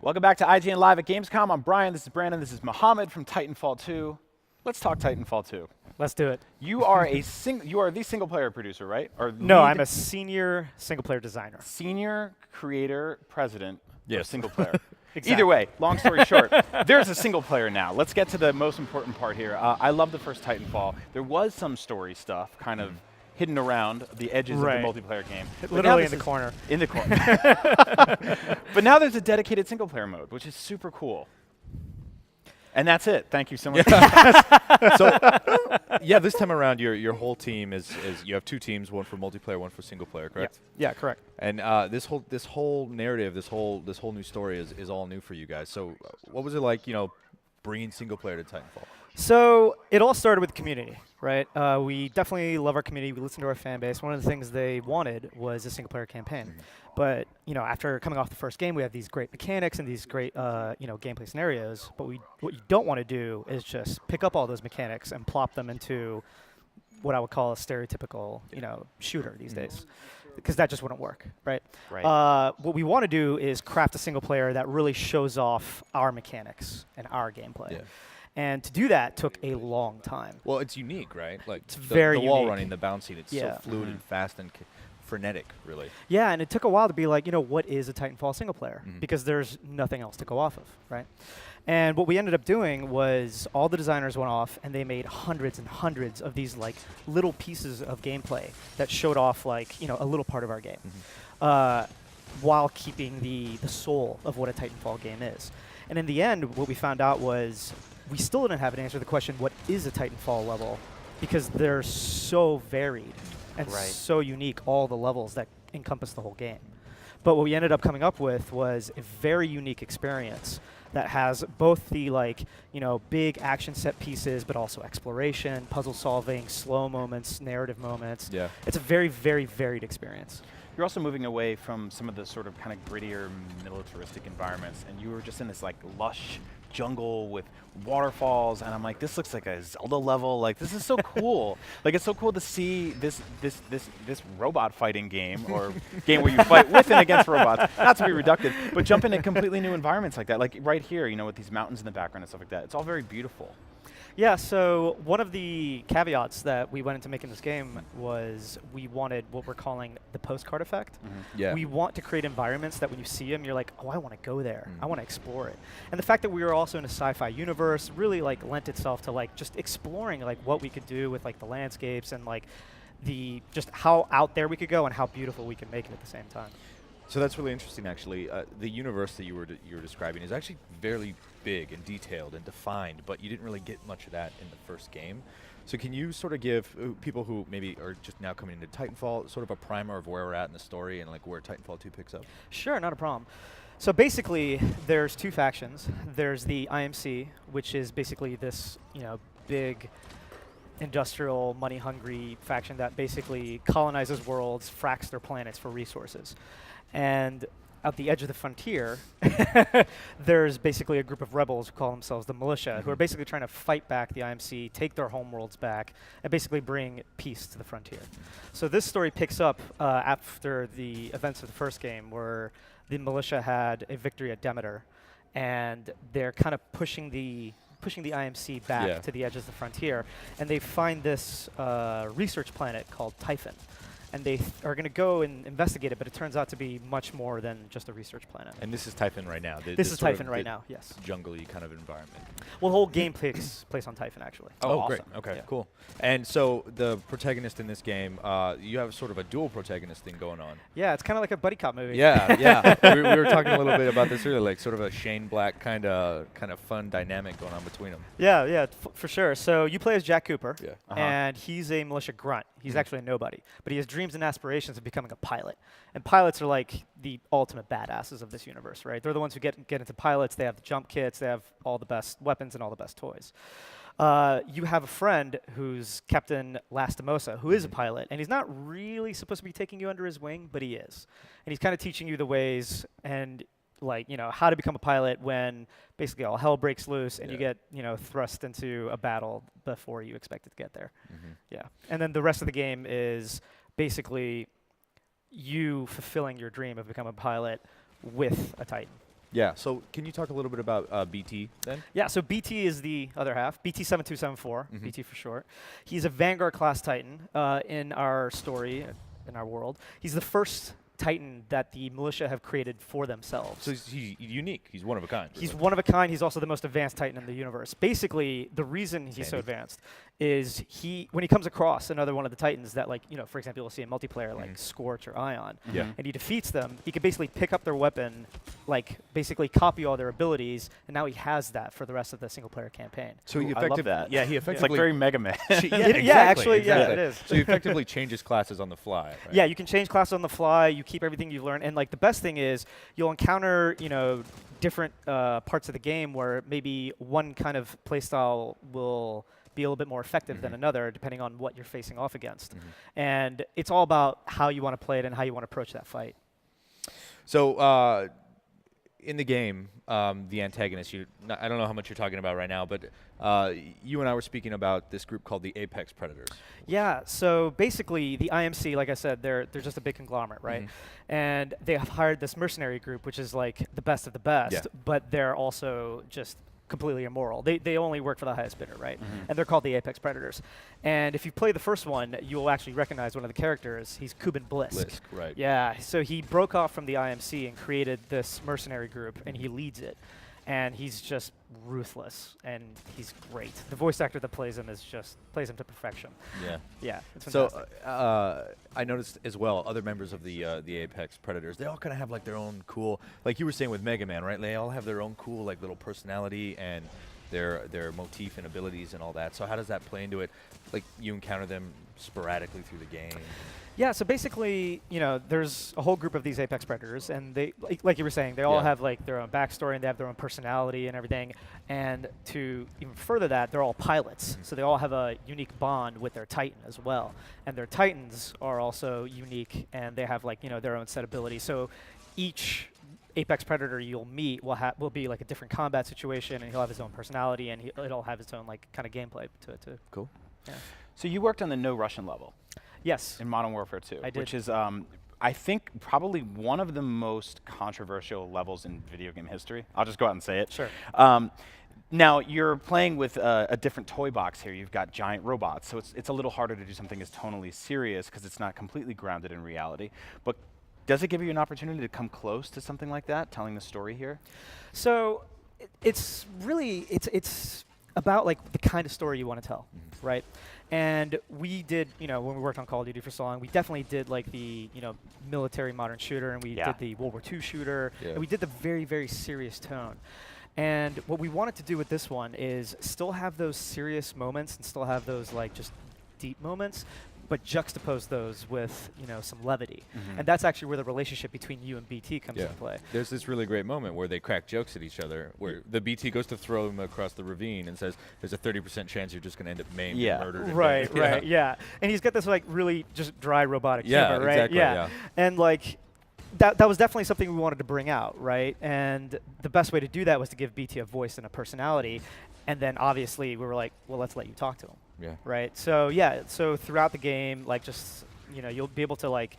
Welcome back to IGN Live at Gamescom. I'm Brian, this is Brandon, this is Mohammed from Titanfall 2. Let's talk Titanfall 2. Let's do it. You are the single player producer, right? Or No, lead I'm a senior single player designer. senior creator president of single player. Exactly. Either way, long story short, there's a single player now. Let's get to the most important part here. I love the first Titanfall. There was some story stuff kind of hidden around the edges of the multiplayer game. Literally in the corner. In the corner. But now there's a dedicated single player mode, which is super cool. And that's it. Thank you so much. So, yeah, this time around, your whole team is you have two teams, one for multiplayer, one for single player, correct? Yeah, correct. And this whole narrative, this whole new story is all new for you guys. So, what was it like, bringing single player to Titanfall? So it all started with the community, right? We definitely love our community. We listen to our fan base. One of the things they wanted was a single player campaign. But after coming off the first game, we have these great mechanics and these great gameplay scenarios. But what you don't want to do is just pick up all those mechanics and plop them into what I would call a stereotypical shooter these days, because that just wouldn't work, right? What we want to do is craft a single player that really shows off our mechanics and our gameplay. Yeah. And to do that took a long time. Well, it's unique, right? Like it's the very wall unique. running, the bouncing, it's so fluid and fast and frenetic, really. Yeah, and it took a while to be like, what is a Titanfall single player? Because there's nothing else to go off of, right? And what we ended up doing was all the designers went off and they made hundreds and hundreds of these like little pieces of gameplay that showed off like, a little part of our game, while keeping the soul of what a Titanfall game is. And in the end, what we found out was we still didn't have an answer to the question, what is a Titanfall level? Because they're so varied and so unique, all the levels that encompass the whole game. But what we ended up coming up with was a very unique experience that has both the big action set pieces, but also exploration, puzzle solving, slow moments, narrative moments. Yeah. It's a very, very varied experience. You're also moving away from some of the sort of kind of grittier militaristic environments, and you were just in this like lush jungle with waterfalls, and I'm like, this looks like a Zelda level. Like, this is so cool. Like, it's so cool to see this robot fighting game, or game where you fight with and against robots. Not to be reductive, but jump into completely new environments like that. Like right here, with these mountains in the background and stuff like that. It's all very beautiful. Yeah, so one of the caveats that we went into making this game was we wanted what we're calling the postcard effect. Yeah. We want to create environments that when you see them, you're like, oh, I want to go there. I want to explore it. And the fact that we were also in a sci-fi universe really lent itself to just exploring what we could do with the landscapes and just how out there we could go and how beautiful we could make it at the same time. So that's really interesting, actually. The universe that you were describing is actually very big and detailed and defined, but you didn't really get much of that in the first game. So can you sort of give people who maybe are just now coming into Titanfall sort of a primer of where we're at in the story and where Titanfall 2 picks up? Sure, not a problem. So basically, there's two factions. There's the IMC, which is basically this big industrial, money-hungry faction that basically colonizes worlds, fracks their planets for resources. And at the edge of the frontier, there's basically a group of rebels who call themselves the militia, who are basically trying to fight back the IMC, take their homeworlds back, and basically bring peace to the frontier. So this story picks up after the events of the first game, where the militia had a victory at Demeter, and they're kind of pushing the IMC back to the edge of the frontier, and they find this research planet called Typhon. And they are going to go and investigate it, but it turns out to be much more than just a research planet. And this is Typhon right now. This is Typhon right now, yes. Jungle-y kind of environment. Well, the whole game takes place on Typhon, actually. Oh, awesome. Great. Okay, cool. And so the protagonist in this game, you have sort of a dual protagonist thing going on. Yeah, it's kind of like a buddy cop movie. Yeah, yeah. we were talking a little bit about this earlier, like sort of a Shane Black kind of fun dynamic going on between them. Yeah, for sure. So you play as Jack Cooper, Yeah. and he's a militia grunt. He's actually a nobody, but he has dreams and aspirations of becoming a pilot. And pilots are like the ultimate badasses of this universe, right? They're the ones who get into pilots. They have the jump kits. They have all the best weapons and all the best toys. You have a friend who's Captain Lastimosa, who is a pilot, and he's not really supposed to be taking you under his wing, but he is. And he's kind of teaching you the ways and how to become a pilot when basically all hell breaks loose and you get, thrust into a battle before you expected to get there. Yeah. And then the rest of the game is basically you fulfilling your dream of becoming a pilot with a Titan. Yeah. So can you talk a little bit about BT then? Yeah, so BT is the other half, BT-7274, Mhm. BT for short. He's a Vanguard class Titan in our story, in our world. He's the first Titan that the militia have created for themselves. So he's unique. He's one of a kind. He's really. one of a kind. He's also the most advanced Titan in the universe. Basically, the reason he's so Handy. advanced is when he comes across another one of the Titans that, like, for example, you'll see in multiplayer, like Scorch or Ion, Yeah. and he defeats them, he can basically pick up their weapon, like, basically copy all their abilities, and now he has that for the rest of the single-player campaign. So he Ooh, I love effectively, that. yeah, he It's like effectively very Mega Man. Actually, yeah, it is. So he effectively changes classes on the fly. Right? Yeah, you can change classes on the fly. You keep everything you've learned, and like the best thing is you'll encounter different parts of the game where maybe one kind of playstyle will be a little bit more effective than another, depending on what you're facing off against. And it's all about how you want to play it and how you want to approach that fight. So in the game, the antagonist, I don't know how much you're talking about right now, but you and I were speaking about this group called the Apex Predators. Yeah, so basically the IMC, like I said, they're just a big conglomerate, right? And they have hired this mercenary group, which is like the best of the best, but they're also just completely immoral. They only work for the highest bidder, right? And they're called the Apex Predators. And if you play the first one, you'll actually recognize one of the characters. He's Kuben Blisk. Right. Yeah, so he broke off from the IMC and created this mercenary group, and he leads it. And he's just ruthless, and he's great. The voice actor that plays him plays him to perfection. Yeah. Yeah, it's So fantastic. I noticed as well, other members of the Apex Predators, they all kind of have like their own cool, like you were saying with Mega Man, right? They all have their own cool like little personality and their motif and abilities and all that. So how does that play into it? Like you encounter them sporadically through the game. Yeah, so basically, there's a whole group of these Apex Predators, and they, like you were saying, they all have like their own backstory and they have their own personality and everything. And to even further that, they're all pilots, so they all have a unique bond with their Titan as well. And their Titans are also unique, and they have like their own set abilities. So each Apex Predator you'll meet will be like a different combat situation, and he'll have his own personality, and it'll have its own like kind of gameplay to it too. Cool. Yeah. So you worked on the No Russian level Yes. in Modern Warfare 2, I did. which is, I think, probably one of the most controversial levels in video game history. I'll just go out and say it. Sure. Now, you're playing with a different toy box here. You've got giant robots, so it's a little harder to do something as tonally serious because it's not completely grounded in reality. But does it give you an opportunity to come close to something like that, telling the story here? So it's really it's about like the kind of story you want to tell, right? And we did, when we worked on Call of Duty for so long, we definitely did like the, military modern shooter, and we did the World War II shooter, and we did the very, very serious tone. And what we wanted to do with this one is still have those serious moments and still have those like just deep moments, but juxtapose those with, some levity. And that's actually where the relationship between you and BT comes into play. There's this really great moment where they crack jokes at each other, where the BT goes to throw him across the ravine and says, "There's a 30% chance you're just going to end up maimed and murdered." Right, right, yeah. And he's got this like really just dry robotic humor, right? Exactly, yeah. And like that was definitely something we wanted to bring out, right? And the best way to do that was to give BT a voice and a personality. And then obviously we were like, well, let's let you talk to him. Yeah. Right. So so throughout the game, like just you'll be able to like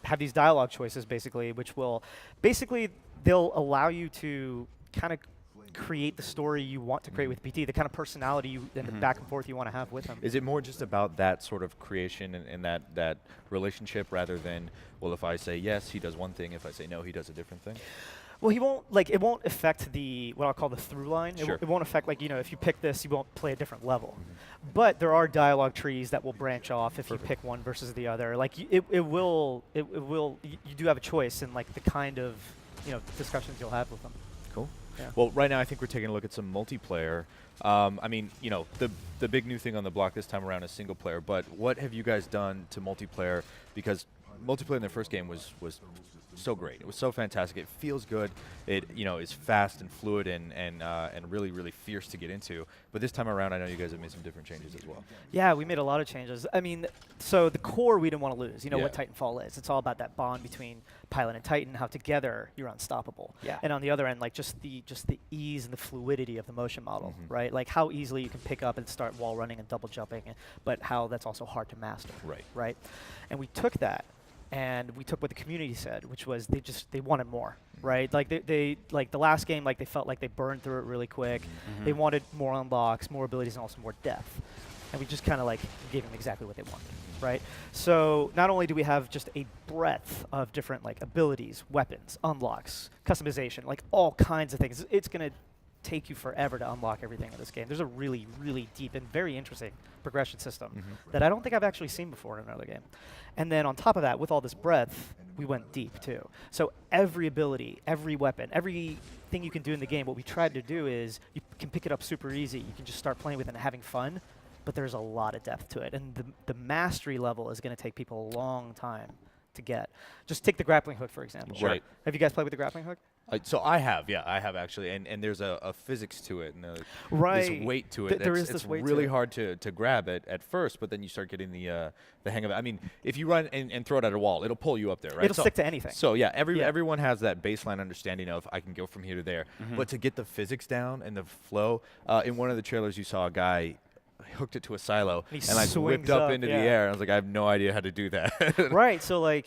have these dialogue choices basically, which will they'll allow you to kind of create the story you want to create with BT, the kind of personality and the back and forth you want to have with him. Is it more just about that sort of creation and that relationship rather than, well, if I say yes, he does one thing, if I say no, he does a different thing? Well, he won't it won't affect what I'll call the through line. Sure. It won't affect if you pick this, you won't play a different level. But there are dialogue trees that will branch off if you pick one versus the other. Like you do have a choice in like the kind of discussions you'll have with them. Cool. Yeah. Well, right now I think we're taking a look at some multiplayer. I mean, the big new thing on the block this time around is single player. But what have you guys done to multiplayer? Because multiplayer in the first game was so great. It was so fantastic. It feels good. It is fast and fluid and really, really fierce to get into. But this time around, I know you guys have made some different changes as well. Yeah, we made a lot of changes. I mean, so the core we didn't want to lose. You know what Titanfall is. It's all about that bond between pilot and Titan, how together you're unstoppable. Yeah. And on the other end, like just the ease and the fluidity of the motion model, right? Like how easily you can pick up and start wall running and double jumping, but how that's also hard to master. Right. Right. And we took that and we took what the community said, which was they wanted more, right? Like they like the last game, like they felt like they burned through it really quick. They wanted more unlocks, more abilities, and also more depth. And we just kind of like gave them exactly what they wanted, right? So not only do we have just a breadth of different like abilities, weapons, unlocks, customization, like all kinds of things. It's gonna take you forever to unlock everything in this game. There's a really, really deep and very interesting progression system that I don't think I've actually seen before in another game. And then on top of that, with all this breadth, we went deep too. So every ability, every weapon, everything you can do in the game, what we tried to do is you can pick it up super easy. You can just start playing with it and having fun, but there's a lot of depth to it. And the mastery level is going to take people a long time to get. Just take the grappling hook, for example. Right. Have you guys played with the grappling hook? So I have actually, and there's a physics to it, and Right. this weight to it. There is It's this weight to really it. hard to grab it at first, but then you start getting the hang of it. I mean, if you run and throw it at a wall, it'll pull you up there, right? It'll stick to anything. So yeah, Yeah. everyone has that baseline understanding of I can go from here to there, but to get the physics down and the flow, in one of the trailers you saw a guy hooked it to a silo And he and like whipped swings up up, into the yeah. air. I was like, I have no idea how to do that. Right. So like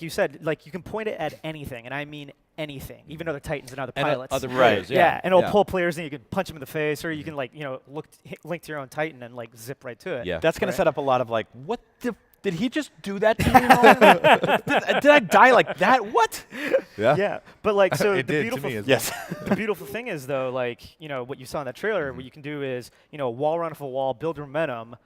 you said, like you can point it at anything, and I mean anything, even other Titans and other And pilots. other Right. players, yeah. And it'll yeah. pull players, and you can punch them in the face, or you can like link to your own Titan and like zip right to it. Yeah. That's going Right. to set up a lot of like, what the. Did he just do that to me? did I die like that? What? Yeah. Yeah. But like so It the did to beautiful me as Yes. the beautiful thing is though, like, what you saw in that trailer, what you can do is, wall run off a wall, build momentum,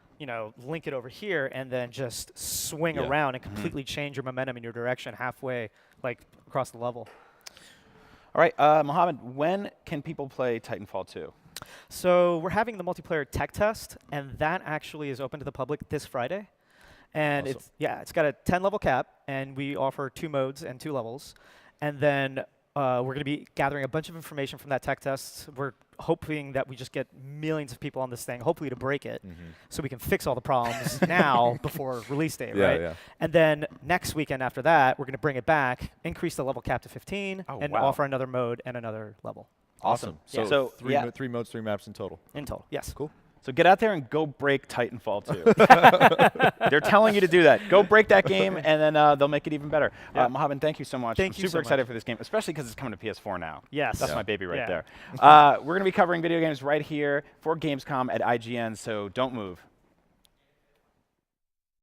link it over here, and then just swing Yeah. around and completely change your momentum in your direction halfway, like across the level. All right, Mohammed, when can people play Titanfall 2? So we're having the multiplayer tech test, and that actually is open to the public this Friday. And Awesome. it's got a 10-level cap, and we offer 2 modes and 2 levels. And then we're going to be gathering a bunch of information from that tech test. We're hoping that we just get millions of people on this thing, hopefully to break it, so we can fix all the problems now before release date, Yeah, right? yeah. And then next weekend after that, we're going to bring it back, increase the level cap to 15, Oh, and wow. offer another mode and another level Awesome. Yeah. So, So, three, yeah. three modes, 3 maps in total. in total. Yes. Cool. So get out there and go break Titanfall 2. They're telling you to do that. Go break that game, and then they'll make it even better. Yeah. Mohammed, thank you so much. Thank I'm you super so excited much. for this game, especially because it's coming to PS4 now. Yes. That's Yeah. my baby right Yeah. there. We're going to be covering video games right here for Gamescom at IGN, so don't move.